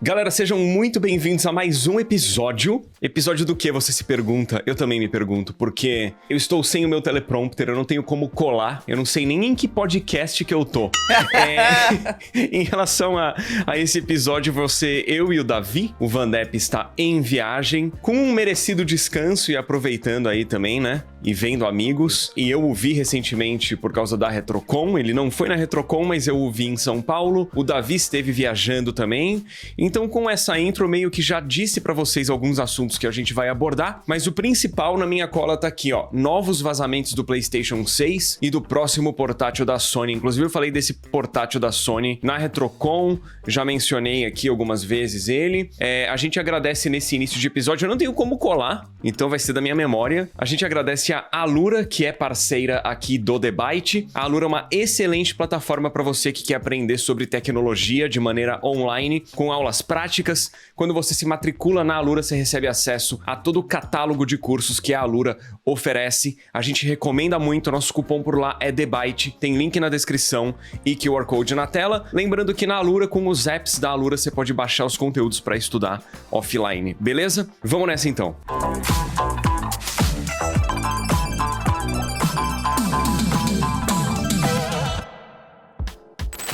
Galera, sejam muito bem-vindos a mais um episódio. Episódio do que, você se pergunta? Eu também me pergunto, porque eu estou sem o meu teleprompter, eu não tenho como colar, eu não sei nem em que podcast que eu tô. Em relação a esse episódio, eu e o Davi, o Vandep está em viagem, com um merecido descanso e aproveitando aí também, né? E vendo amigos. E eu o vi recentemente por causa da Retrocon, ele não foi na Retrocon, mas eu o vi em São Paulo. O Davi esteve viajando também. Então, com essa intro, meio que já disse pra vocês alguns assuntos que a gente vai abordar, mas o principal na minha cola tá aqui, ó. Novos vazamentos do PlayStation 6 e do próximo portátil da Sony. Inclusive, eu falei desse portátil da Sony na Retrocon, já mencionei aqui algumas vezes ele. A gente agradece nesse início de episódio, eu não tenho como colar, então vai ser da minha memória. A gente agradece a Alura, que é parceira aqui do The Byte. A Alura é uma excelente plataforma para você que quer aprender sobre tecnologia de maneira online, com aulas práticas. Quando você se matricula na Alura, você recebe acesso a todo o catálogo de cursos que a Alura oferece. A gente recomenda muito, nosso cupom por lá é TheByte, tem link na descrição e QR Code na tela. Lembrando que na Alura, com os apps da Alura, você pode baixar os conteúdos para estudar offline, beleza? Vamos nessa então.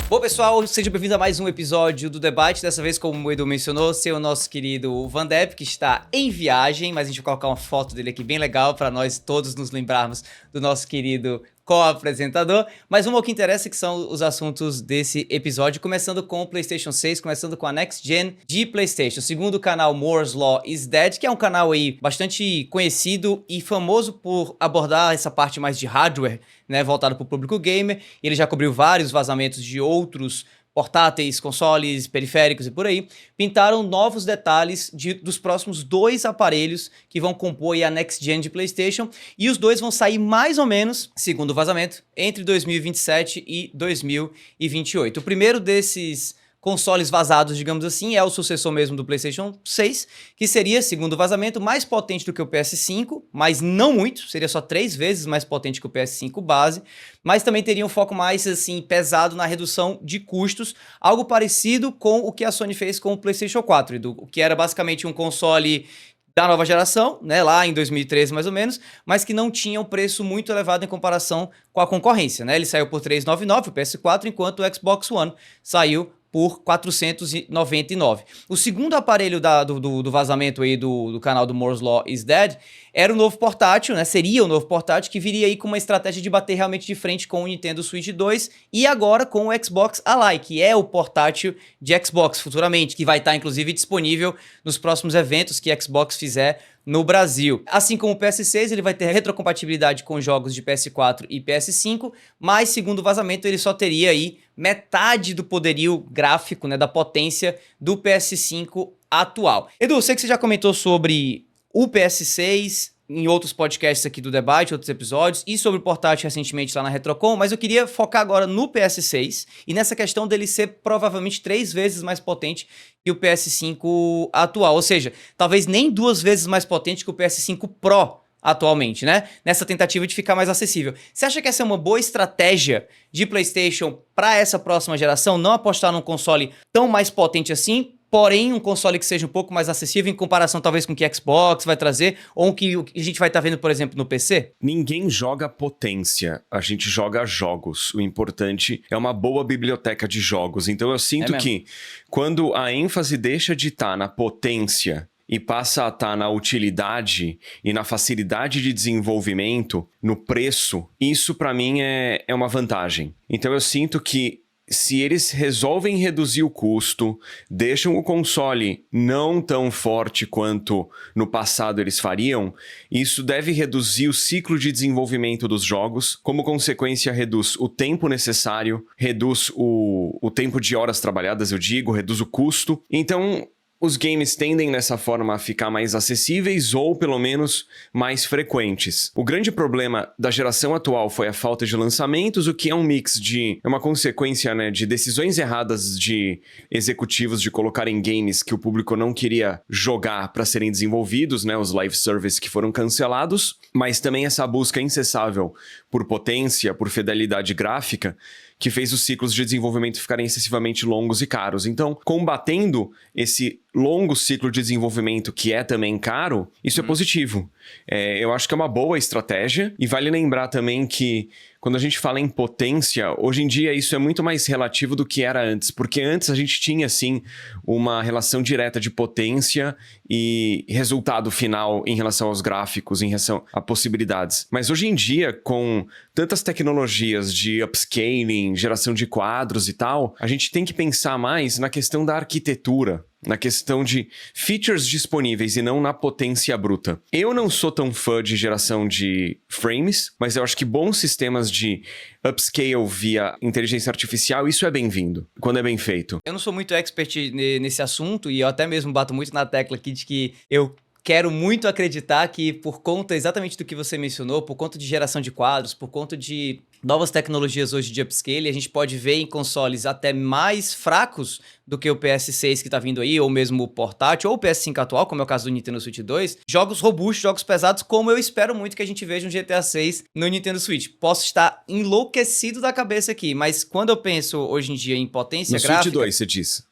Bom, pessoal, seja bem-vindo a mais um episódio do The Byte. Dessa vez, como o Edu mencionou, ser o nosso querido Vandep, que está em viagem, mas a gente vai colocar uma foto dele aqui bem legal para nós todos nos lembrarmos do nosso querido co-apresentador. Mas vamos ao que interessa, que são os assuntos desse episódio, começando com o PlayStation 6, começando com a Next Gen de PlayStation. Segundo o canal Moore's Law is Dead, que é um canal aí bastante conhecido e famoso por abordar essa parte mais de hardware, né, voltado para o público gamer. Ele já cobriu vários vazamentos de outros portáteis, consoles, periféricos e por aí, pintaram novos detalhes dos próximos 2 aparelhos que vão compor a Next Gen de PlayStation, e os dois vão sair mais ou menos, segundo o vazamento, entre 2027 e 2028. O primeiro desses consoles vazados, digamos assim, é o sucessor mesmo do PlayStation 6, que seria, segundo o vazamento, mais potente do que o PS5, mas não muito, seria só 3 vezes mais potente que o PS5 base, mas também teria um foco mais, assim, pesado na redução de custos, algo parecido com o que a Sony fez com o PlayStation 4, que era basicamente um console da nova geração, né, lá em 2013 mais ou menos, mas que não tinha um preço muito elevado em comparação com a concorrência, né? Ele saiu por R$399, o PS4, enquanto o Xbox One saiu por R$499. O segundo aparelho do vazamento aí do canal do Moore's Law is Dead era o novo portátil, né? Seria o novo portátil que viria aí com uma estratégia de bater realmente de frente com o Nintendo Switch 2 e agora com o Xbox Ally, que é o portátil de Xbox futuramente, que vai estar inclusive disponível nos próximos eventos que a Xbox fizer no Brasil. Assim como o PS6, ele vai ter retrocompatibilidade com jogos de PS4 e PS5, mas segundo o vazamento ele só teria aí metade do poderio gráfico, né, da potência do PS5 atual. Edu, eu sei que você já comentou sobre o PS6 em outros podcasts aqui do Debate, outros episódios, e sobre o portátil recentemente lá na Retrocon, mas eu queria focar agora no PS6 e nessa questão dele ser provavelmente 3 vezes mais potente que o PS5 atual, ou seja, talvez nem 2 vezes mais potente que o PS5 Pro atualmente, né? Nessa tentativa de ficar mais acessível. Você acha que essa é uma boa estratégia de PlayStation para essa próxima geração, não apostar num console tão mais potente assim, porém um console que seja um pouco mais acessível em comparação talvez com o que a Xbox vai trazer, ou o que a gente vai estar vendo, por exemplo, no PC? Ninguém joga potência, a gente joga jogos. O importante é uma boa biblioteca de jogos. Então eu sinto que quando a ênfase deixa de estar na potência e passa a estar na utilidade e na facilidade de desenvolvimento, no preço, isso para mim é uma vantagem. Então eu sinto que se eles resolvem reduzir o custo, deixam o console não tão forte quanto no passado eles fariam, isso deve reduzir o ciclo de desenvolvimento dos jogos, como consequência reduz o tempo necessário, reduz o tempo de horas trabalhadas, eu digo, reduz o custo. Então os games tendem dessa forma a ficar mais acessíveis ou, pelo menos, mais frequentes. O grande problema da geração atual foi a falta de lançamentos, o que é um mix de... é uma consequência, né, de decisões erradas de executivos de colocarem games que o público não queria jogar para serem desenvolvidos, né, os live service que foram cancelados, mas também essa busca incessável por potência, por fidelidade gráfica, que fez os ciclos de desenvolvimento ficarem excessivamente longos e caros. Então, combatendo esse longo ciclo de desenvolvimento que é também caro, isso é positivo. Eu acho que é uma boa estratégia, e vale lembrar também que quando a gente fala em potência, hoje em dia isso é muito mais relativo do que era antes, porque antes a gente tinha, sim, uma relação direta de potência e resultado final em relação aos gráficos, em relação a possibilidades. Mas hoje em dia, com tantas tecnologias de upscaling, geração de quadros e tal, a gente tem que pensar mais na questão da arquitetura, na questão de features disponíveis e não na potência bruta. Eu não sou tão fã de geração de frames, mas eu acho que bons sistemas de upscale via inteligência artificial, isso é bem-vindo, quando é bem feito. Eu não sou muito expert nesse assunto, e eu até mesmo bato muito na tecla aqui de que eu quero muito acreditar que, por conta exatamente do que você mencionou, por conta de geração de quadros, por conta de novas tecnologias hoje de upscale, a gente pode ver em consoles até mais fracos do que o PS6 que tá vindo aí, ou mesmo o portátil, ou o PS5 atual, como é o caso do Nintendo Switch 2, jogos robustos, jogos pesados, como eu espero muito que a gente veja um GTA 6 no Nintendo Switch. Posso estar enlouquecido da cabeça aqui, mas quando eu penso hoje em dia em potência gráfica... No Switch 2, você disse.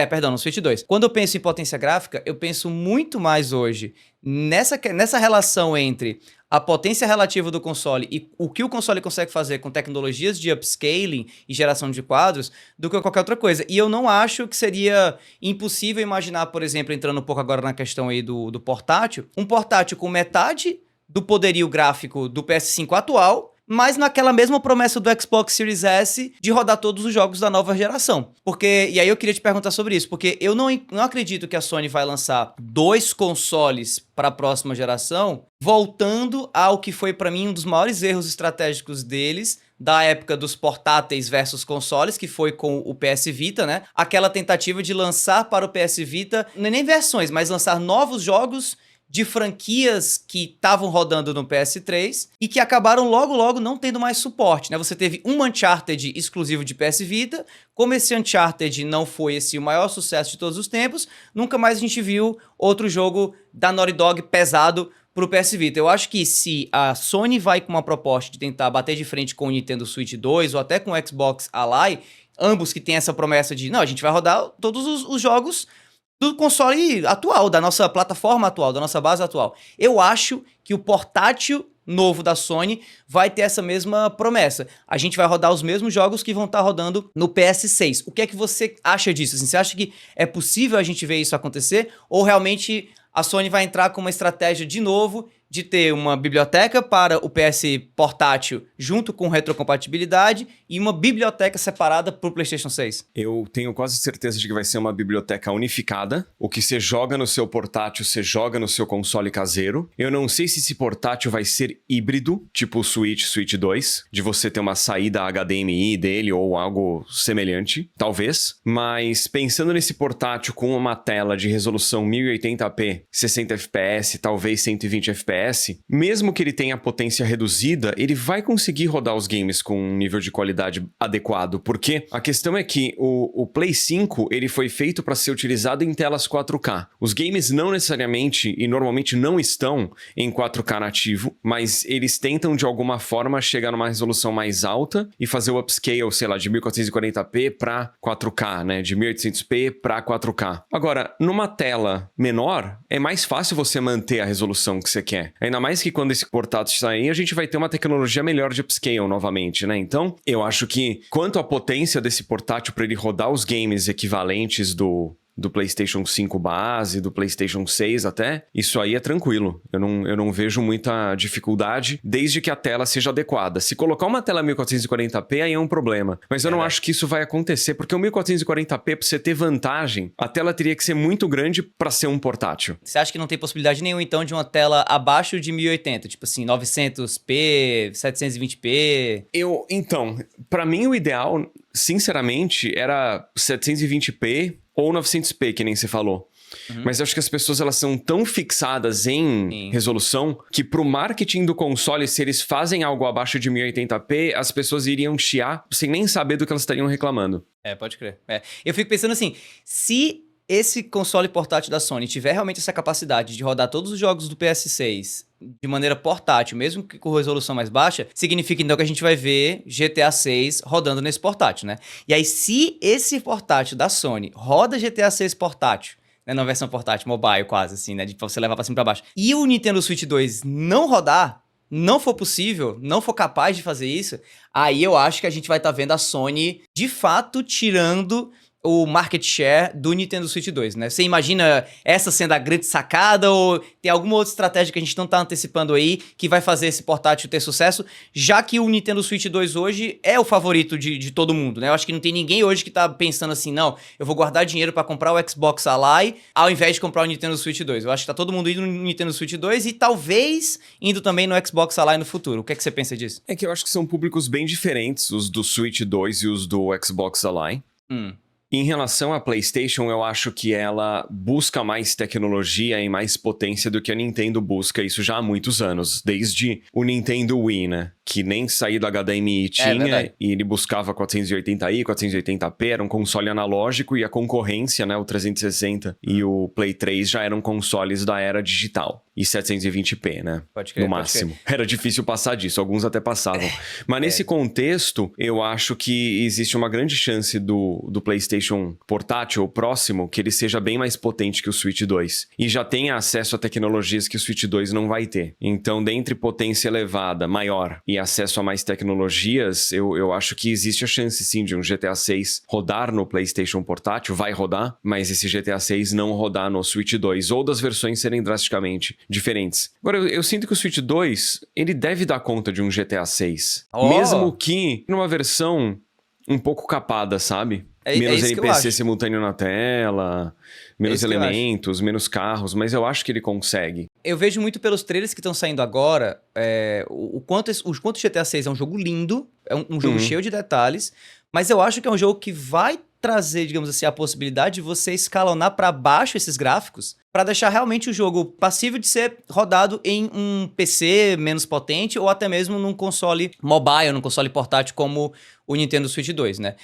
Perdão, no Switch 2. Quando eu penso em potência gráfica, eu penso muito mais hoje nessa relação entre a potência relativa do console e o que o console consegue fazer com tecnologias de upscaling e geração de quadros do que qualquer outra coisa. E eu não acho que seria impossível imaginar, por exemplo, entrando um pouco agora na questão aí do portátil, um portátil com metade do poderio gráfico do PS5 atual, mas naquela mesma promessa do Xbox Series S de rodar todos os jogos da nova geração. E aí eu queria te perguntar sobre isso, porque eu não acredito que a Sony vai lançar 2 consoles para a próxima geração, voltando ao que foi para mim um dos maiores erros estratégicos deles, da época dos portáteis versus consoles, que foi com o PS Vita, né? Aquela tentativa de lançar para o PS Vita, não é nem versões, mas lançar novos jogos de franquias que estavam rodando no PS3 e que acabaram logo não tendo mais suporte, né? Você teve um Uncharted exclusivo de PS Vita, como esse Uncharted não foi o maior sucesso de todos os tempos, nunca mais a gente viu outro jogo da Naughty Dog pesado pro PS Vita. Eu acho que se a Sony vai com uma proposta de tentar bater de frente com o Nintendo Switch 2 ou até com o Xbox Ally, ambos que têm essa promessa de, não, a gente vai rodar todos os jogos do console atual, da nossa plataforma atual, da nossa base atual. Eu acho que o portátil novo da Sony vai ter essa mesma promessa. A gente vai rodar os mesmos jogos que vão estar rodando no PS6. O que é que você acha disso? Assim, você acha que é possível a gente ver isso acontecer? Ou realmente a Sony vai entrar com uma estratégia de novo de ter uma biblioteca para o PS portátil junto com retrocompatibilidade e uma biblioteca separada para o PlayStation 6? Eu tenho quase certeza de que vai ser uma biblioteca unificada. O que você joga no seu portátil, você joga no seu console caseiro. Eu não sei se esse portátil vai ser híbrido, tipo o Switch 2, de você ter uma saída HDMI dele ou algo semelhante, talvez. Mas pensando nesse portátil com uma tela de resolução 1080p, 60 fps, talvez 120 fps, mesmo que ele tenha potência reduzida, ele vai conseguir rodar os games com um nível de qualidade adequado, porque a questão é que o Play 5 ele foi feito para ser utilizado em telas 4K. Os games não necessariamente e normalmente não estão em 4K nativo, mas eles tentam de alguma forma chegar numa resolução mais alta e fazer o upscale, sei lá, de 1440p para 4K, né, de 1800p para 4K. Agora, numa tela menor, é mais fácil você manter a resolução que você quer. Ainda mais que quando esse portátil sair, a gente vai ter uma tecnologia melhor de upscale novamente, né? Então, eu acho que quanto à potência desse portátil para ele rodar os games equivalentes do PlayStation 5 base, do PlayStation 6 até, isso aí é tranquilo. Eu não vejo muita dificuldade, desde que a tela seja adequada. Se colocar uma tela 1440p, aí é um problema. Mas eu não acho que isso vai acontecer, porque o 1440p, pra você ter vantagem, a tela teria que ser muito grande pra ser um portátil. Você acha que não tem possibilidade nenhuma, então, de uma tela abaixo de 1080? Tipo assim, 900p, 720p? Então, pra mim o ideal, sinceramente, era 720p ou 900p, que nem você falou. Mas eu acho que as pessoas elas são tão fixadas em resolução que pro marketing do console, se eles fazem algo abaixo de 1080p, as pessoas iriam chiar sem nem saber do que elas estariam reclamando. Pode crer. Eu fico pensando assim, se esse console portátil da Sony tiver realmente essa capacidade de rodar todos os jogos do PS6 de maneira portátil, mesmo que com resolução mais baixa, significa então que a gente vai ver GTA 6 rodando nesse portátil, né? E aí, se esse portátil da Sony roda GTA 6 portátil, né, na versão portátil, mobile quase, assim, né, de você levar pra cima e pra baixo, e o Nintendo Switch 2 não rodar, não for possível, não for capaz de fazer isso, aí eu acho que a gente vai estar vendo a Sony, de fato, tirando o market share do Nintendo Switch 2, né? Você imagina essa sendo a grande sacada ou tem alguma outra estratégia que a gente não tá antecipando aí que vai fazer esse portátil ter sucesso, já que o Nintendo Switch 2 hoje é o favorito de todo mundo, né? Eu acho que não tem ninguém hoje que tá pensando assim, não, eu vou guardar dinheiro pra comprar o Xbox Ally ao invés de comprar o Nintendo Switch 2. Eu acho que tá todo mundo indo no Nintendo Switch 2 e talvez indo também no Xbox Ally no futuro. O que é que você pensa disso? É que eu acho que são públicos bem diferentes, os do Switch 2 e os do Xbox Ally. Em relação à PlayStation, eu acho que ela busca mais tecnologia e mais potência do que a Nintendo busca, isso já há muitos anos, desde o Nintendo Wii, né? Que nem saído HDMI tinha, e ele buscava 480i, 480p, era um console analógico, e a concorrência, né, o 360 e o Play 3 já eram consoles da era digital. E 720p, né? Pode crer, no máximo. Era difícil passar disso, alguns até passavam. Mas nesse contexto, eu acho que existe uma grande chance do PlayStation portátil próximo que ele seja bem mais potente que o Switch 2. E já tenha acesso a tecnologias que o Switch 2 não vai ter. Então, dentre potência elevada, maior, e acesso a mais tecnologias, eu acho que existe a chance, sim, de um GTA 6 rodar no PlayStation portátil, vai rodar, mas esse GTA 6 não rodar no Switch 2, ou das versões serem drasticamente diferentes. Agora, eu sinto que o Switch 2, ele deve dar conta de um GTA 6. Mesmo que numa versão um pouco capada, sabe? Menos NPC simultâneo na tela, menos elementos, menos carros, mas eu acho que ele consegue. Eu vejo muito pelos trailers que estão saindo agora, o quanto GTA 6 é um jogo lindo, é um jogo cheio de detalhes, mas eu acho que é um jogo que vai trazer, digamos assim, a possibilidade de você escalonar para baixo esses gráficos para deixar realmente o jogo passível de ser rodado em um PC menos potente ou até mesmo num console mobile, num console portátil como o Nintendo Switch 2, né?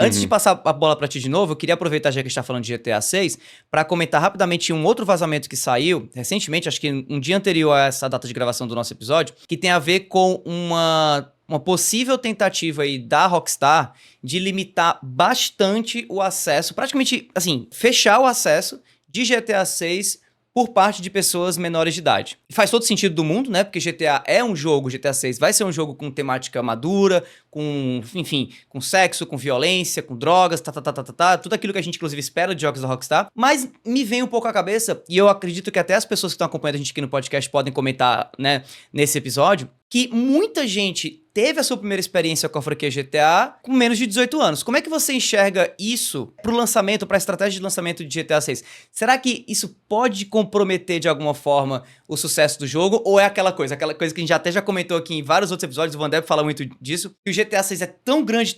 Antes de passar a bola para ti de novo, eu queria aproveitar já que a gente tá falando de GTA 6 para comentar rapidamente um outro vazamento que saiu recentemente, acho que um dia anterior a essa data de gravação do nosso episódio, que tem a ver com uma possível tentativa aí da Rockstar de limitar bastante o acesso, praticamente, assim, fechar o acesso de GTA 6 por parte de pessoas menores de idade. Faz todo sentido do mundo, né? Porque GTA 6 vai ser um jogo com temática madura, com, enfim, com sexo, com violência, com drogas, tudo aquilo que a gente, inclusive, espera de jogos da Rockstar. Mas me vem um pouco à cabeça, e eu acredito que até as pessoas que estão acompanhando a gente aqui no podcast podem comentar, né, nesse episódio, que muita gente teve a sua primeira experiência com a franquia GTA com menos de 18 anos. Como é que você enxerga isso pro lançamento, pra estratégia de lançamento de GTA 6? Será que isso pode comprometer de alguma forma o sucesso do jogo? Ou é aquela coisa que a gente até já comentou aqui em vários outros episódios, o Van Depp fala muito disso, que o GTA 6 é tão grande,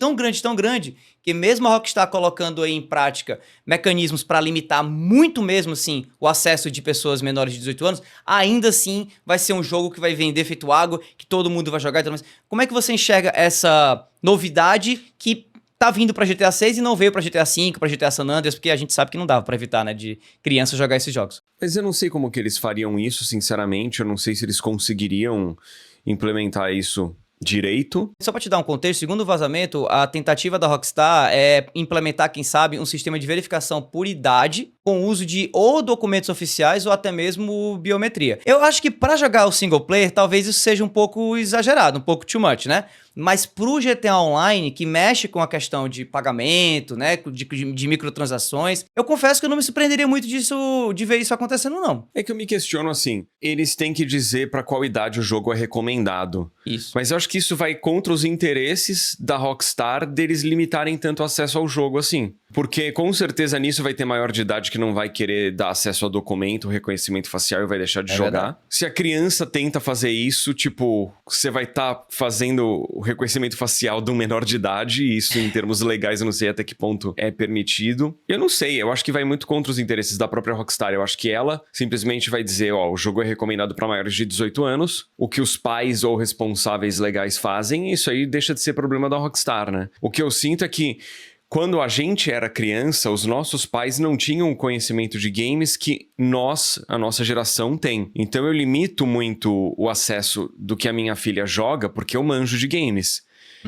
que mesmo a Rockstar colocando aí em prática mecanismos para limitar muito mesmo, assim, o acesso de pessoas menores de 18 anos, ainda assim vai ser um jogo que vai vender feito água, que todo mundo vai jogar e tudo mais. Como é que você enxerga essa novidade que tá vindo pra GTA 6 e não veio pra GTA 5, pra GTA San Andreas, porque a gente sabe que não dava pra evitar, né, de criança jogar esses jogos? Mas eu não sei como que eles fariam isso, sinceramente. Eu não sei se eles conseguiriam implementar isso direito. Só pra te dar um contexto, segundo o vazamento, a tentativa da Rockstar é implementar, quem sabe, um sistema de verificação por idade com o uso de ou documentos oficiais ou até mesmo biometria. Eu acho que pra jogar o single player, talvez isso seja um pouco exagerado, um pouco too much, né? Mas pro GTA Online, que mexe com a questão de pagamento, né, de microtransações, eu confesso que eu não me surpreenderia muito de ver isso acontecendo, não. É que eu me questiono assim, eles têm que dizer pra qual idade o jogo é recomendado. Isso. Mas eu acho que isso vai contra os interesses da Rockstar deles limitarem tanto acesso ao jogo assim. Porque com certeza nisso vai ter maior de idade que não vai querer dar acesso a documento, reconhecimento facial e vai deixar de jogar. Verdade. Se a criança tenta fazer isso, tipo, você vai estar fazendo o reconhecimento facial de um menor de idade, e isso em termos legais eu não sei até que ponto é permitido. Eu não sei, eu acho que vai muito contra os interesses da própria Rockstar. Eu acho que ela simplesmente vai dizer, ó, o jogo é recomendado para maiores de 18 anos, o que os pais ou responsáveis legais fazem, isso aí deixa de ser problema da Rockstar, né? O que eu sinto é que quando a gente era criança, os nossos pais não tinham o conhecimento de games que a nossa geração tem. Então eu limito muito o acesso do que a minha filha joga porque eu manjo de games.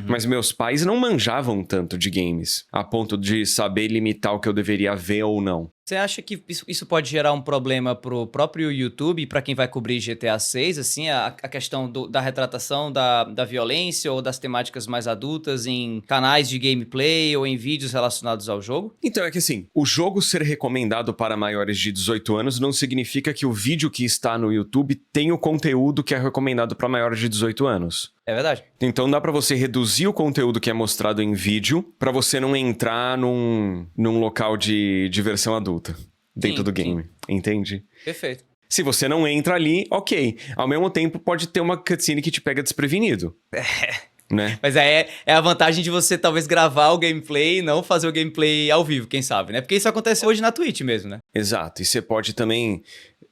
Mas meus pais não manjavam tanto de games, a ponto de saber limitar o que eu deveria ver ou não. Você acha que isso pode gerar um problema pro próprio YouTube, para quem vai cobrir GTA 6, assim, a questão da retratação da violência ou das temáticas mais adultas em canais de gameplay ou em vídeos relacionados ao jogo? Então é que assim, o jogo ser recomendado para maiores de 18 anos não significa que o vídeo que está no YouTube tem o conteúdo que é recomendado para maiores de 18 anos. É verdade. Então dá pra você reduzir o conteúdo que é mostrado em vídeo pra você não entrar num local de diversão adulta dentro do game, entende? Perfeito. Se você não entra ali, ok. Ao mesmo tempo pode ter uma cutscene que te pega desprevenido. Né? Mas é a vantagem de você talvez gravar o gameplay e não fazer o gameplay ao vivo, quem sabe, né? Porque isso acontece hoje na Twitch mesmo, né? Exato. E você pode também,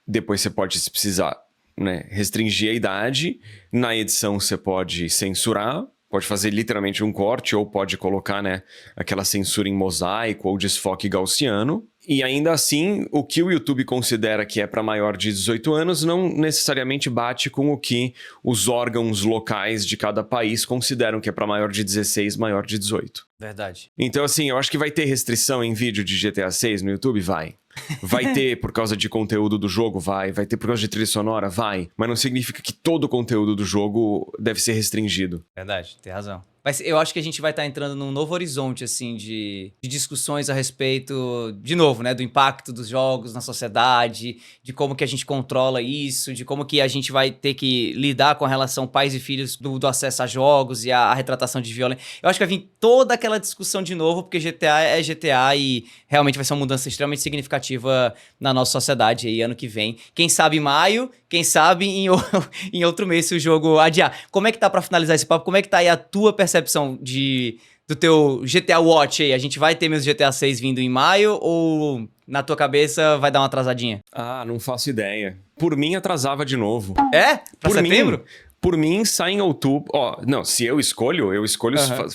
depois você pode, se precisar, né, restringir a idade. Na edição você pode censurar, pode fazer literalmente um corte ou pode colocar, né, aquela censura em mosaico ou desfoque gaussiano. E ainda assim, o que o YouTube considera que é para maior de 18 anos não necessariamente bate com o que os órgãos locais de cada país consideram que é para maior de 16, maior de 18. Verdade. Então assim, eu acho que vai ter restrição em vídeo de GTA 6 no YouTube? Vai. Vai ter por causa de conteúdo do jogo? Vai ter por causa de trilha sonora? Vai. Mas não significa que todo o conteúdo do jogo deve ser restringido. Verdade, tem razão. Mas eu acho que a gente vai estar entrando num novo horizonte, assim, de discussões a respeito, de novo, né, do impacto dos jogos na sociedade, de como que a gente controla isso, de como que a gente vai ter que lidar com a relação pais e filhos do acesso a jogos e a retratação de violência. Eu acho que vai vir toda aquela discussão de novo, porque GTA é GTA e realmente vai ser uma mudança extremamente significativa na nossa sociedade aí ano que vem. Quem sabe em maio, quem sabe em outro mês se o jogo adiar. Como é que tá pra finalizar esse papo? Como é que tá aí a tua percepção do teu GTA Watch aí? A gente vai ter mesmo GTA 6 vindo em maio ou na tua cabeça vai dar uma atrasadinha? Ah, não faço ideia. Por mim, atrasava de novo. É? Pra setembro? Por mim, sai em outubro. Ó, não, se eu escolho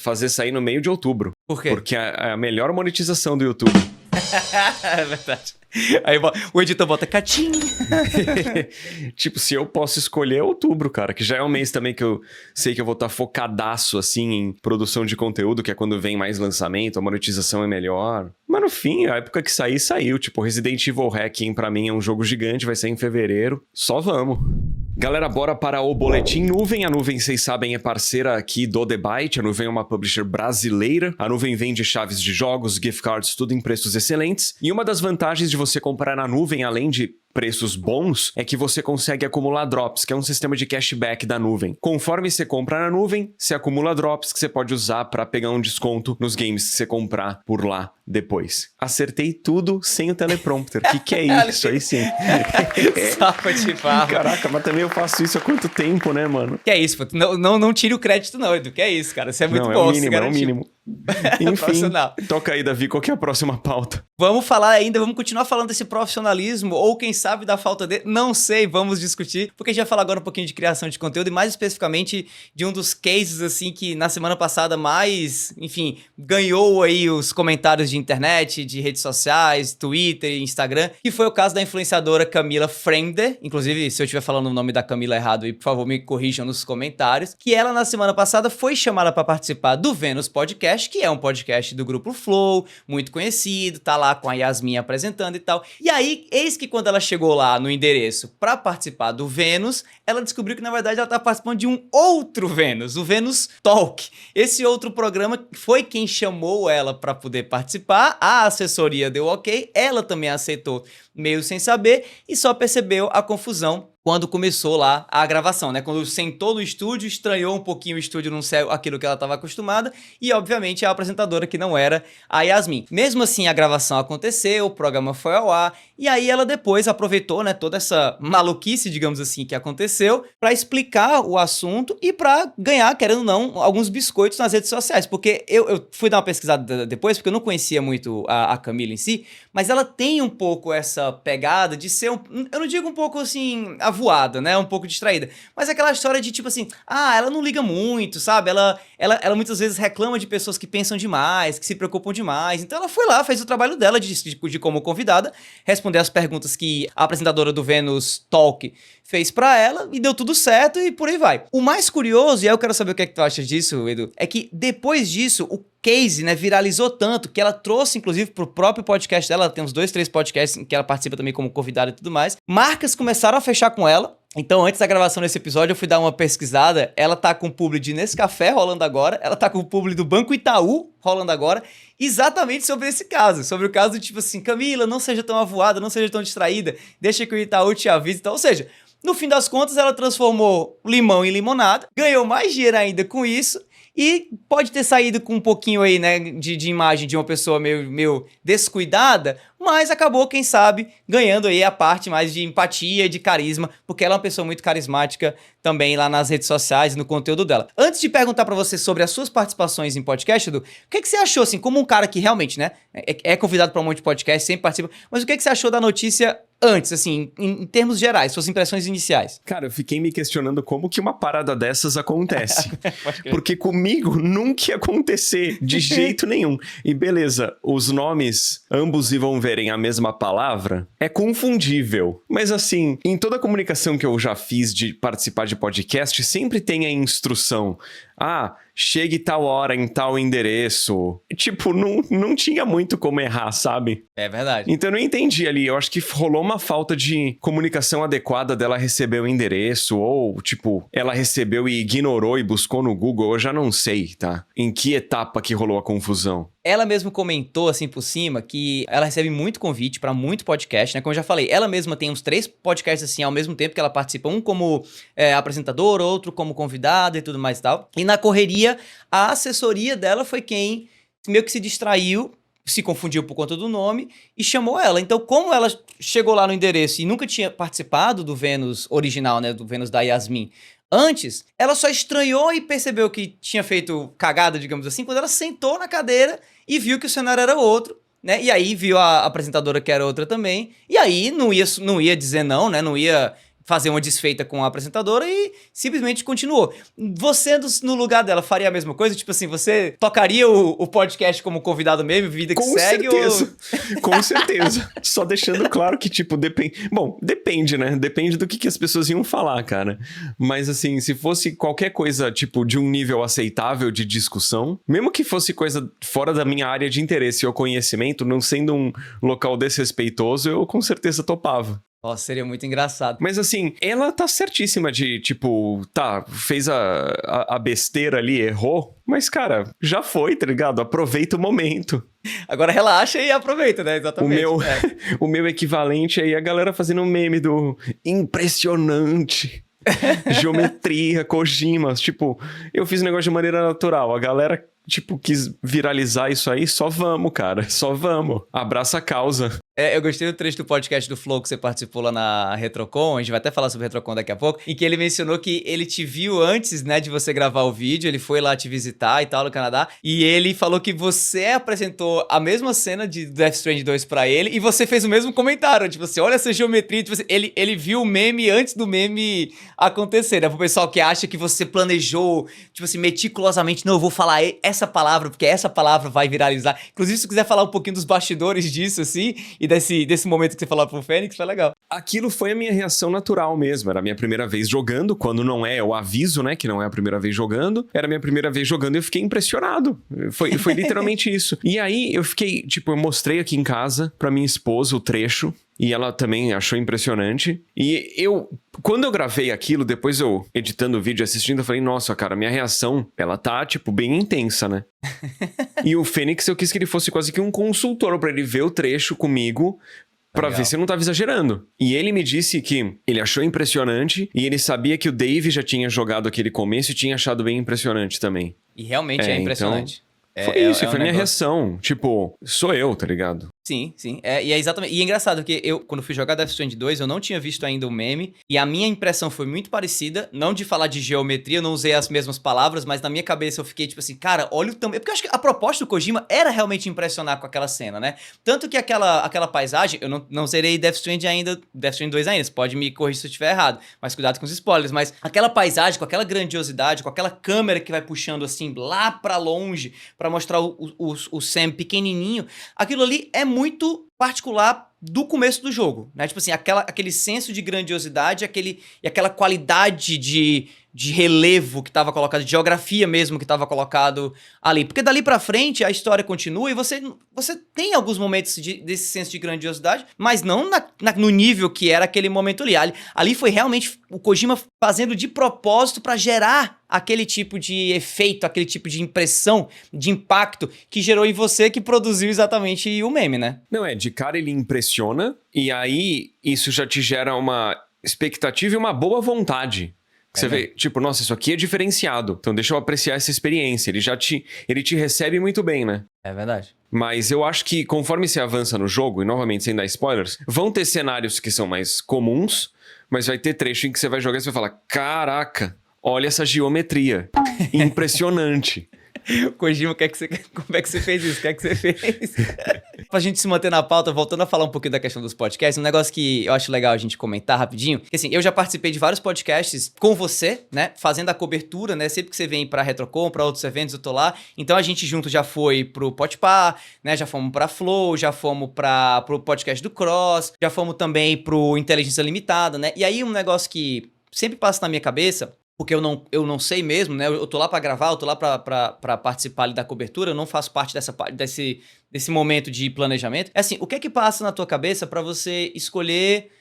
fazer sair no meio de outubro. Por quê? Porque é a melhor monetização do YouTube. É verdade. Aí o editor bota catinho. Tipo, se eu posso escolher é outubro, cara, que já é um mês também que eu sei que eu vou estar focadaço, assim, em produção de conteúdo, que é quando vem mais lançamento, a monetização é melhor. Mas no fim, a época que sair, saiu. Tipo, Resident Evil Hacking pra mim é um jogo gigante, vai sair em fevereiro. Só vamos. Galera, bora para o Boletim Nuvem. A Nuvem, vocês sabem, é parceira aqui do The Byte. A Nuvem é uma publisher brasileira. A Nuvem vende chaves de jogos, gift cards, tudo em preços excelentes. E uma das vantagens de você comprar na Nuvem, além de preços bons, é que você consegue acumular drops, que é um sistema de cashback da Nuvem. Conforme você compra na Nuvem, você acumula drops que você pode usar para pegar um desconto nos games que você comprar por lá depois. Acertei tudo sem o teleprompter. Que é isso? Aí sim. Só pra te falar. Caraca, mas também eu faço isso há quanto tempo, né, mano? Que é isso, pô. Não tire o crédito não, Edu. Que é isso, cara. Isso é muito não, bom. É o mínimo. Enfim, toca aí, Davi, qual que é a próxima pauta? Vamos falar ainda, vamos continuar falando desse profissionalismo, ou quem sabe da falta dele, não sei, vamos discutir, porque a gente vai falar agora um pouquinho de criação de conteúdo e mais especificamente de um dos cases, assim, que na semana passada mais, enfim, ganhou aí os comentários de internet, de redes sociais, Twitter, Instagram, que foi o caso da influenciadora Camila Frender. Inclusive, se eu estiver falando o nome da Camila errado aí, por favor, me corrijam nos comentários, que ela na semana passada foi chamada para participar do Vênus Podcast, que é um podcast do Grupo Flow, muito conhecido, tá lá com a Yasmin apresentando e tal. E aí, eis que quando ela chegou lá no endereço pra participar do Vênus, ela descobriu que na verdade ela tá participando de um outro Vênus, o Vênus Talk. Esse outro programa foi quem chamou ela pra poder participar, a assessoria deu ok, ela também aceitou meio sem saber e só percebeu a confusão quando começou lá a gravação, né? Quando sentou no estúdio, estranhou um pouquinho o estúdio, não sei aquilo que ela estava acostumada, e obviamente a apresentadora que não era a Yasmin. Mesmo assim, a gravação aconteceu, o programa foi ao ar, e aí ela depois aproveitou, né, toda essa maluquice, digamos assim, que aconteceu, para explicar o assunto e para ganhar, querendo ou não, alguns biscoitos nas redes sociais, porque eu fui dar uma pesquisada depois, porque eu não conhecia muito a Camila em si, mas ela tem um pouco essa pegada de ser, eu não digo um pouco assim, a avoada, né? Um pouco distraída. Mas é aquela história de tipo assim, ela não liga muito, sabe? Ela muitas vezes reclama de pessoas que pensam demais, que se preocupam demais. Então ela foi lá, fez o trabalho dela de como convidada, responder as perguntas que a apresentadora do Vênus Talk fez pra ela e deu tudo certo e por aí vai. O mais curioso, e aí eu quero saber o que é que tu acha disso, Edu, é que depois disso, o case, né, viralizou tanto que ela trouxe, inclusive, pro próprio podcast dela, ela tem uns 2, 3 podcasts em que ela participa também como convidada e tudo mais. Marcas começaram a fechar com ela. Então, antes da gravação desse episódio, eu fui dar uma pesquisada. Ela tá com o publi de Nescafé rolando agora, ela tá com o publi do Banco Itaú rolando agora, exatamente sobre esse caso. Sobre o caso do tipo assim, Camila, não seja tão avoada, não seja tão distraída, deixa que o Itaú te avise. Então, ou seja, no fim das contas, ela transformou limão em limonada, ganhou mais dinheiro ainda com isso, e pode ter saído com um pouquinho aí, né, de imagem de uma pessoa meio descuidada, mas acabou, quem sabe, ganhando aí a parte mais de empatia e de carisma, porque ela é uma pessoa muito carismática também lá nas redes sociais e no conteúdo dela. Antes de perguntar pra você sobre as suas participações em podcast, Edu, o que você achou, assim, como um cara que realmente, né, é convidado pra um monte de podcast, sempre participa, mas o que você achou da notícia antes, assim, em termos gerais, suas impressões iniciais? Cara, eu fiquei me questionando como que uma parada dessas acontece. Porque comigo nunca ia acontecer, de jeito nenhum. E beleza, os nomes, ambos vão verem a mesma palavra, é confundível. Mas assim, em toda a comunicação que eu já fiz de participar de podcast, sempre tem a instrução. Chegue tal hora em tal endereço. Tipo, não tinha muito como errar, sabe? É verdade. Então eu não entendi ali. Eu acho que rolou uma falta de comunicação adequada dela receber o endereço. Ou, tipo, ela recebeu e ignorou e buscou no Google. Eu já não sei, tá? Em que etapa que rolou a confusão. Ela mesma comentou, assim, por cima, que ela recebe muito convite pra muito podcast, né? Como eu já falei, ela mesma tem uns 3 podcasts, assim, ao mesmo tempo que ela participa. Um como apresentadora, outro como convidada e tudo mais e tal. E na correria, a assessoria dela foi quem meio que se distraiu, se confundiu por conta do nome e chamou ela. Então, como ela chegou lá no endereço e nunca tinha participado do Vênus original, né? Do Vênus da Yasmin, antes, ela só estranhou e percebeu que tinha feito cagada, digamos assim, quando ela sentou na cadeira e viu que o cenário era outro, né? E aí viu a apresentadora que era outra também. E aí não ia dizer não, né? Não ia fazer uma desfeita com a apresentadora e simplesmente continuou. Você, no lugar dela, faria a mesma coisa? Tipo assim, você tocaria o podcast como convidado mesmo, vida que com segue? Certeza. Com certeza. Só deixando claro que, tipo, depende... Bom, depende, né? Depende do que as pessoas iam falar, cara. Mas, assim, se fosse qualquer coisa, tipo, de um nível aceitável de discussão, mesmo que fosse coisa fora da minha área de interesse ou conhecimento, não sendo um local desrespeitoso, eu com certeza topava. Nossa, seria muito engraçado. Mas assim, ela tá certíssima de, tipo, fez a besteira ali, errou. Mas, cara, já foi, tá ligado? Aproveita o momento. Agora relaxa e aproveita, né? Exatamente. O meu equivalente aí é a galera fazendo um meme do impressionante. Geometria, Kojima. Tipo, eu fiz o negócio de maneira natural. A galera, tipo, quis viralizar isso aí. Só vamos, cara. Só vamos. Abraça a causa. Eu gostei do trecho do podcast do Flow que você participou lá na Retrocon, a gente vai até falar sobre Retrocon daqui a pouco, em que ele mencionou que ele te viu antes, né, de você gravar o vídeo, ele foi lá te visitar e tal no Canadá, e ele falou que você apresentou a mesma cena de Death Stranding 2 pra ele, e você fez o mesmo comentário, tipo assim, olha essa geometria, tipo assim, ele viu o meme antes do meme acontecer, né, pro pessoal que acha que você planejou, tipo assim, meticulosamente, não, eu vou falar essa palavra, porque essa palavra vai viralizar, inclusive se você quiser falar um pouquinho dos bastidores disso, assim, e desse momento que você falou pro Fênix, foi legal. Aquilo foi a minha reação natural mesmo. Era a minha primeira vez jogando. Quando não é, eu aviso, né, que não é a primeira vez jogando. Era a minha primeira vez jogando e eu fiquei impressionado. Foi literalmente isso. E aí eu fiquei, tipo, eu mostrei aqui em casa pra minha esposa o trecho. E ela também achou impressionante. E quando eu gravei aquilo, depois eu editando o vídeo, assistindo, eu falei, nossa, cara, minha reação, ela tá, tipo, bem intensa, né? E o Fênix, eu quis que ele fosse quase que um consultor pra ele ver o trecho comigo, pra ver se eu não tava exagerando. E ele me disse que ele achou impressionante e ele sabia que o Dave já tinha jogado aquele começo e tinha achado bem impressionante também. E realmente é impressionante. Então, foi minha reação. Tipo, sou eu, tá ligado? Sim, sim. E é exatamente. E é engraçado, porque eu, quando fui jogar Death Stranding 2, eu não tinha visto ainda o meme. E a minha impressão foi muito parecida. Não de falar de geometria, eu não usei as mesmas palavras, mas na minha cabeça eu fiquei tipo assim, cara, olha o tamanho. Porque eu acho que a proposta do Kojima era realmente impressionar com aquela cena, né? Tanto que aquela paisagem, eu não zerei Death Stranding ainda, Death Stranding 2 ainda, você pode me corrigir se eu estiver errado, mas cuidado com os spoilers. Mas aquela paisagem, com aquela grandiosidade, com aquela câmera que vai puxando assim lá pra longe, pra mostrar o Sam pequenininho, aquilo ali é muito particular do começo do jogo, né? Tipo assim, aquele senso de grandiosidade e aquela qualidade de relevo que estava colocado, de geografia mesmo que estava colocado ali. Porque dali pra frente a história continua e você tem alguns momentos desse senso de grandiosidade, mas não no nível que era aquele momento ali. Ali foi realmente o Kojima fazendo de propósito pra gerar aquele tipo de efeito, aquele tipo de impressão, de impacto que gerou em você, que produziu exatamente o meme, né? Não, de cara ele impressiona, e aí isso já te gera uma expectativa e uma boa vontade. Você vê, tipo, nossa, isso aqui é diferenciado, então deixa eu apreciar essa experiência. Ele te recebe muito bem, né? É verdade. Mas eu acho que conforme você avança no jogo, e novamente sem dar spoilers, vão ter cenários que são mais comuns, mas vai ter trecho em que você vai jogar e você vai falar, caraca, olha essa geometria, impressionante. Kojima, como é que você fez isso? O que é que você fez? Pra gente se manter na pauta, voltando a falar um pouquinho da questão dos podcasts, um negócio que eu acho legal a gente comentar rapidinho, que assim, eu já participei de vários podcasts com você, né, fazendo a cobertura, né, sempre que você vem pra Retrocon, pra outros eventos, eu tô lá, então a gente junto já foi pro Podpah, né, já fomos pra Flow, já fomos pro podcast do Cross, já fomos também pro Inteligência Limitada, né, e aí um negócio que sempre passa na minha cabeça, porque eu não sei mesmo, né? Eu tô lá pra gravar, eu tô lá pra participar ali da cobertura, eu não faço parte desse momento de planejamento. É assim, o que é que passa na tua cabeça pra você escolher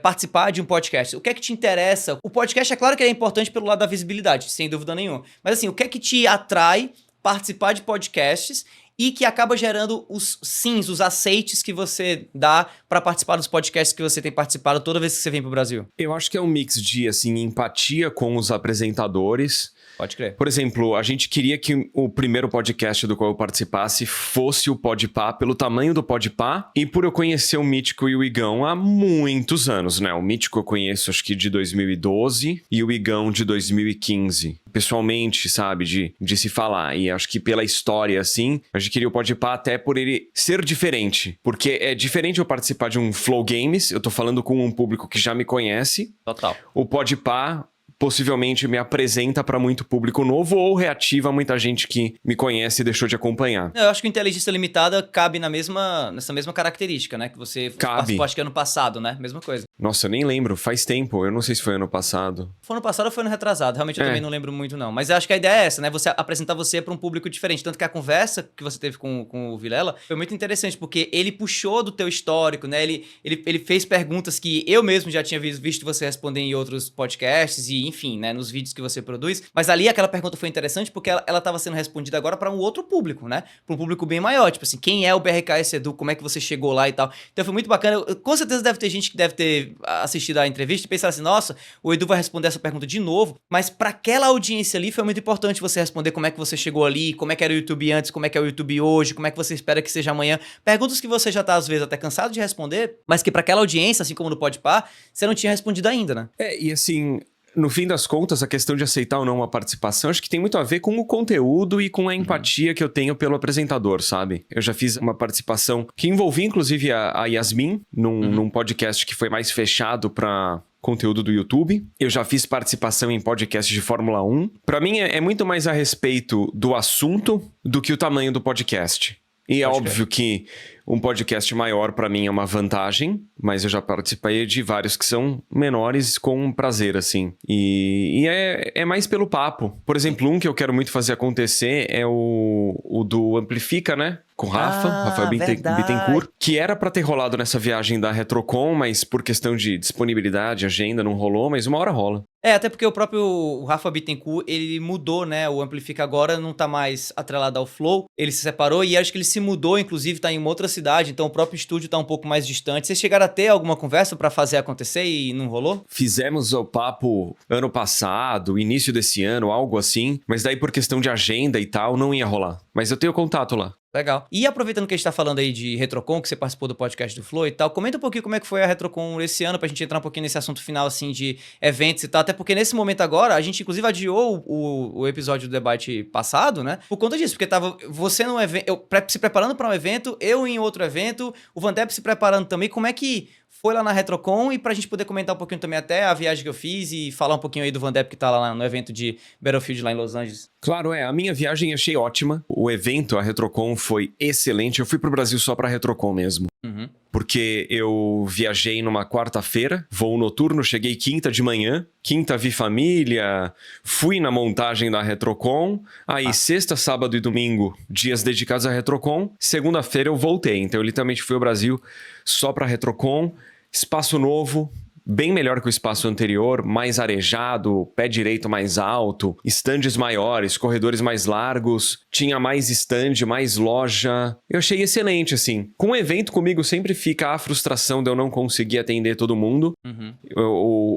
participar de um podcast? O que é que te interessa? O podcast, é claro que ele é importante pelo lado da visibilidade, sem dúvida nenhuma. Mas assim, o que é que te atrai participar de podcasts e que acaba gerando os sims, os aceites que você dá pra participar dos podcasts que você tem participado toda vez que você vem pro Brasil? Eu acho que é um mix de, assim, empatia com os apresentadores. Pode crer. Por exemplo, a gente queria que o primeiro podcast do qual eu participasse fosse o Podpah, pelo tamanho do Podpah e por eu conhecer o Mítico e o Igão há muitos anos, né? O Mítico eu conheço acho que de 2012 e o Igão de 2015. Pessoalmente, sabe? De se falar. E acho que pela história, assim, a gente queria o Podpah até por ele ser diferente. Porque é diferente eu participar de um Flow Games, eu tô falando com um público que já me conhece. Total. O Podpah possivelmente me apresenta pra muito público novo ou reativa muita gente que me conhece e deixou de acompanhar. Eu acho que o Inteligência Limitada cabe nessa mesma característica, né? Que você participou, acho que ano passado, né? Mesma coisa. Nossa, eu nem lembro, faz tempo, eu não sei se foi ano passado. Foi ano passado ou foi ano retrasado? Realmente eu também não lembro muito, não. Mas eu acho que a ideia é essa, né? Você apresentar você pra um público diferente. Tanto que a conversa que você teve com o Vilela foi muito interessante, porque ele puxou do teu histórico, né? Ele fez perguntas que eu mesmo já tinha visto você responder em outros podcasts e enfim, né, nos vídeos que você produz, mas ali aquela pergunta foi interessante porque ela estava sendo respondida agora para um outro público, né, para um público bem maior, tipo assim, quem é o BRKS Edu, como é que você chegou lá e tal, então foi muito bacana, com certeza deve ter gente que deve ter assistido a entrevista e pensar assim, nossa, o Edu vai responder essa pergunta de novo, mas para aquela audiência ali foi muito importante você responder como é que você chegou ali, como é que era o YouTube antes, como é que é o YouTube hoje, como é que você espera que seja amanhã, perguntas que você já tá às vezes até cansado de responder, mas que para aquela audiência, assim como no Podpah, você não tinha respondido ainda, né? E assim, no fim das contas, a questão de aceitar ou não uma participação, acho que tem muito a ver com o conteúdo e com a empatia que eu tenho pelo apresentador, sabe? Eu já fiz uma participação que envolvia, inclusive, a Yasmin, num podcast que foi mais fechado pra conteúdo do YouTube. Eu já fiz participação em podcast de Fórmula 1. Pra mim, é muito mais a respeito do assunto do que o tamanho do podcast. E é óbvio que um podcast maior pra mim é uma vantagem, mas eu já participei de vários que são menores com prazer, assim. E é mais pelo papo. Por exemplo, um que eu quero muito fazer acontecer é o do Amplifica, né? Com o Rafael Bittencourt, que era pra ter rolado nessa viagem da Retrocon, mas por questão de disponibilidade, agenda, não rolou, mas uma hora rola. Até porque o próprio Rafa Bittencourt, ele mudou, né? O Amplifica agora não tá mais atrelado ao Flow, ele se separou e acho que ele se mudou, inclusive tá em uma outra cidade, então o próprio estúdio tá um pouco mais distante. Vocês chegaram a ter alguma conversa pra fazer acontecer e não rolou? Fizemos o papo ano passado, início desse ano, algo assim, mas daí por questão de agenda e tal, não ia rolar. Mas eu tenho contato lá. Legal. E aproveitando que a gente tá falando aí de RetroCon, que você participou do podcast do Flow e tal, comenta um pouquinho como é que foi a RetroCon esse ano, pra gente entrar um pouquinho nesse assunto final, assim, de eventos e tal, até porque nesse momento agora, a gente inclusive adiou o episódio do debate passado, né, por conta disso, porque tava você num evento, se preparando pra um evento, eu em outro evento, o Vandep se preparando também, como é que foi lá na RetroCon e pra gente poder comentar um pouquinho também até a viagem que eu fiz e falar um pouquinho aí do Vandep que tá lá no evento de Battlefield lá em Los Angeles. Claro, a minha viagem achei ótima. O evento, a RetroCon, foi excelente. Eu fui pro Brasil só pra RetroCon mesmo. Uhum. Porque eu viajei numa quarta-feira, voo noturno, cheguei quinta de manhã. Quinta vi família, fui na montagem da RetroCon. Aí sexta, sábado e domingo, dias dedicados à RetroCon. Segunda-feira eu voltei, então eu literalmente fui ao Brasil só pra RetroCon. Espaço novo, bem melhor que o espaço anterior, mais arejado, pé direito mais alto, estandes maiores, corredores mais largos, tinha mais estande, mais loja. Eu achei excelente, assim. Com o evento comigo sempre fica a frustração de eu não conseguir atender todo mundo. Uhum.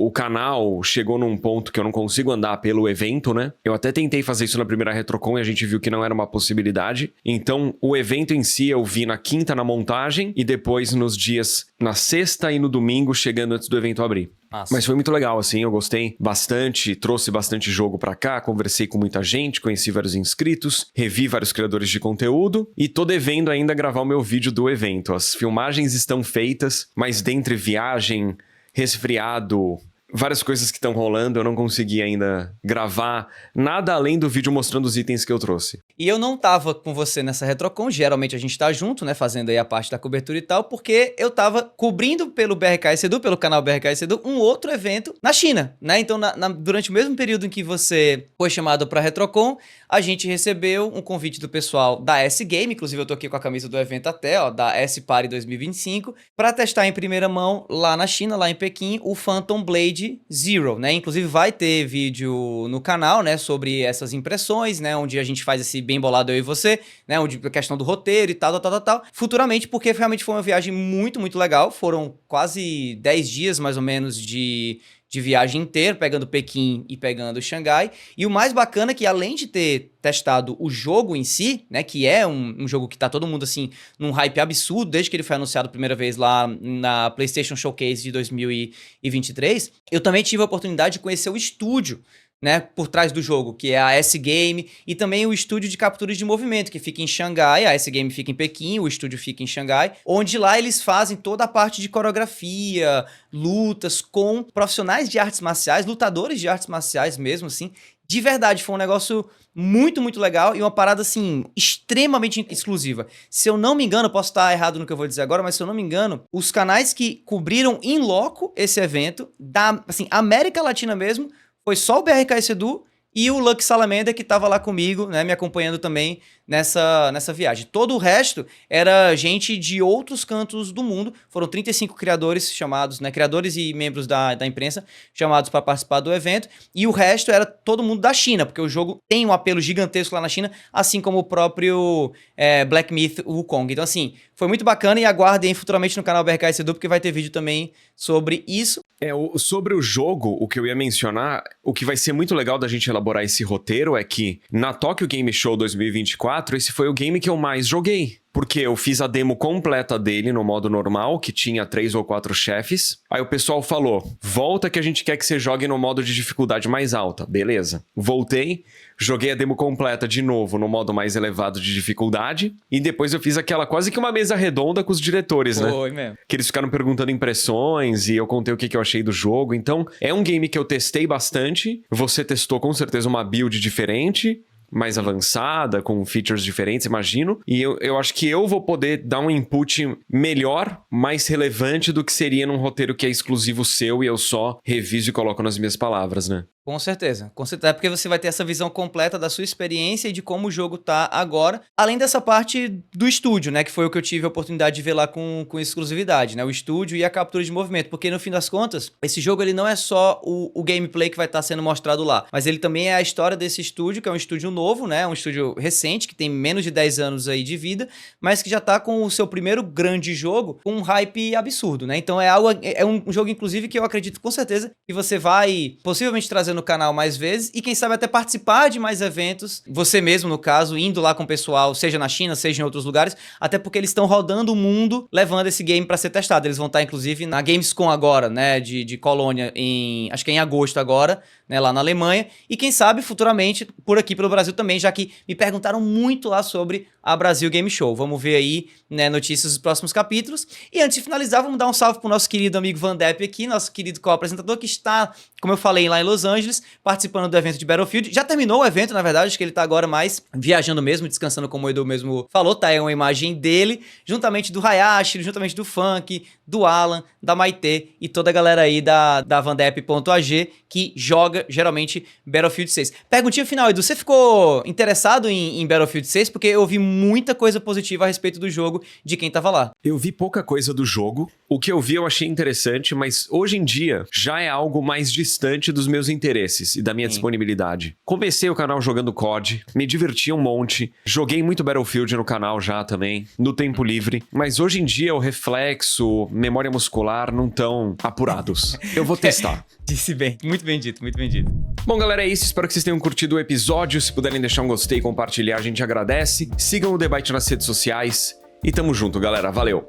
O canal chegou num ponto que eu não consigo andar pelo evento, né? Eu até tentei fazer isso na primeira RetroCon e a gente viu que não era uma possibilidade. Então, o evento em si eu vi na quinta na montagem e depois nos dias na sexta e no domingo, chegando antes do evento abrir. Nossa. Mas foi muito legal, assim, eu gostei bastante, trouxe bastante jogo pra cá, conversei com muita gente, conheci vários inscritos, revi vários criadores de conteúdo e tô devendo ainda gravar o meu vídeo do evento. As filmagens estão feitas, mas dentre viagem, resfriado, várias coisas que estão rolando, eu não consegui ainda gravar nada além do vídeo mostrando os itens que eu trouxe. E eu não tava com você nessa RetroCon, geralmente a gente tá junto, né, fazendo aí a parte da cobertura e tal, porque eu tava cobrindo pelo BRK Edu, pelo canal BRK Edu, um outro evento na China, né? Então, durante o mesmo período em que você foi chamado pra RetroCon, a gente recebeu um convite do pessoal da S-Game, inclusive eu tô aqui com a camisa do evento até, ó, da S-Party 2025, pra testar em primeira mão lá na China, lá em Pequim, o Phantom Blade Zero, né? Inclusive vai ter vídeo no canal, né, sobre essas impressões, né, onde a gente faz esse bem bolado eu e você, né, onde a questão do roteiro e tal, futuramente, porque realmente foi uma viagem muito, muito legal, foram quase 10 dias, mais ou menos, de viagem inteira, pegando Pequim e pegando Xangai, e o mais bacana é que além de ter testado o jogo em si, né, que é um jogo que tá todo mundo, assim, num hype absurdo, desde que ele foi anunciado a primeira vez lá na PlayStation Showcase de 2023, eu também tive a oportunidade de conhecer o estúdio, né, por trás do jogo, que é a S-Game, e também o estúdio de captura de movimento, que fica em Xangai, a S-Game fica em Pequim, o estúdio fica em Xangai, onde lá eles fazem toda a parte de coreografia, lutas com profissionais de artes marciais, lutadores de artes marciais mesmo, assim. De verdade, foi um negócio muito, muito legal e uma parada, assim, extremamente exclusiva. Se eu não me engano, posso estar errado no que eu vou dizer agora, mas se eu não me engano, os canais que cobriram in loco esse evento, da, assim, América Latina mesmo, foi só o BRK Edu e o Lucky Salamender que tava lá comigo, né, me acompanhando também nessa viagem. Todo o resto era gente de outros cantos do mundo. Foram 35 criadores chamados, né, criadores e membros da imprensa chamados para participar do evento. E o resto era todo mundo da China, porque o jogo tem um apelo gigantesco lá na China, assim como o próprio Black Myth Wukong. Então, assim, foi muito bacana e aguardem futuramente no canal BRK Edu, porque vai ter vídeo também sobre isso. Sobre o jogo, o que eu ia mencionar, o que vai ser muito legal da gente elaborar esse roteiro é que na Tokyo Game Show 2024, esse foi o game que eu mais joguei. Porque eu fiz a demo completa dele no modo normal, que tinha 3 ou 4 chefes. Aí o pessoal falou, volta que a gente quer que você jogue no modo de dificuldade mais alta. Beleza. Voltei, joguei a demo completa de novo no modo mais elevado de dificuldade. E depois eu fiz aquela quase que uma mesa redonda com os diretores, né? Foi mesmo. Que eles ficaram perguntando impressões e eu contei o que eu achei do jogo. Então, é um game que eu testei bastante. Você testou com certeza uma build diferente, mais avançada, com features diferentes, imagino. E eu acho que eu vou poder dar um input melhor, mais relevante do que seria num roteiro que é exclusivo seu e eu só reviso e coloco nas minhas palavras, né? Com certeza, é porque você vai ter essa visão completa da sua experiência e de como o jogo tá agora, além dessa parte do estúdio, né, que foi o que eu tive a oportunidade de ver lá com exclusividade, né, o estúdio e a captura de movimento, porque no fim das contas, esse jogo ele não é só o gameplay que vai estar sendo mostrado lá, mas ele também é a história desse estúdio, que é um estúdio novo, né, um estúdio recente, que tem menos de 10 anos aí de vida, mas que já tá com o seu primeiro grande jogo, com um hype absurdo, né, então é um jogo inclusive que eu acredito com certeza que você vai possivelmente trazer trazer no canal mais vezes e quem sabe até participar de mais eventos, você mesmo no caso, indo lá com o pessoal, seja na China, seja em outros lugares, até porque eles estão rodando o mundo levando esse game pra ser testado. Eles vão estar inclusive na Gamescom agora, né, de Colônia, acho que é em agosto agora, né, lá na Alemanha, e quem sabe futuramente por aqui pelo Brasil também, já que me perguntaram muito lá sobre a Brasil Game Show. Vamos ver aí, né, notícias dos próximos capítulos. E antes de finalizar, vamos dar um salve pro nosso querido amigo Vandep aqui, nosso querido co-apresentador que está, como eu falei, lá em Los Angeles, participando do evento de Battlefield. Já terminou o evento, na verdade, acho que ele tá agora mais viajando mesmo, descansando, como o Edu mesmo falou, tá aí uma imagem dele, juntamente do Hayashi, juntamente do Funk, do Alan, da Maitê e toda a galera aí da Vandep.ag que joga, geralmente, Battlefield 6. Perguntinha final, Edu, você ficou interessado em Battlefield 6? Porque eu vi muita coisa positiva a respeito do jogo de quem tava lá. Eu vi pouca coisa do jogo. O que eu vi eu achei interessante, mas hoje em dia já é algo mais distante dos meus interesses e da minha disponibilidade. Comecei o canal jogando COD, me diverti um monte, joguei muito Battlefield no canal já também, no tempo livre, mas hoje em dia o reflexo, memória muscular não tão apurados. Eu vou testar. Disse bem, muito bem dito, muito bem dito. Bom, galera, é isso. Espero que vocês tenham curtido o episódio. Se puderem deixar um gostei e compartilhar, a gente agradece. Sigam o Debate nas redes sociais. E tamo junto, galera. Valeu!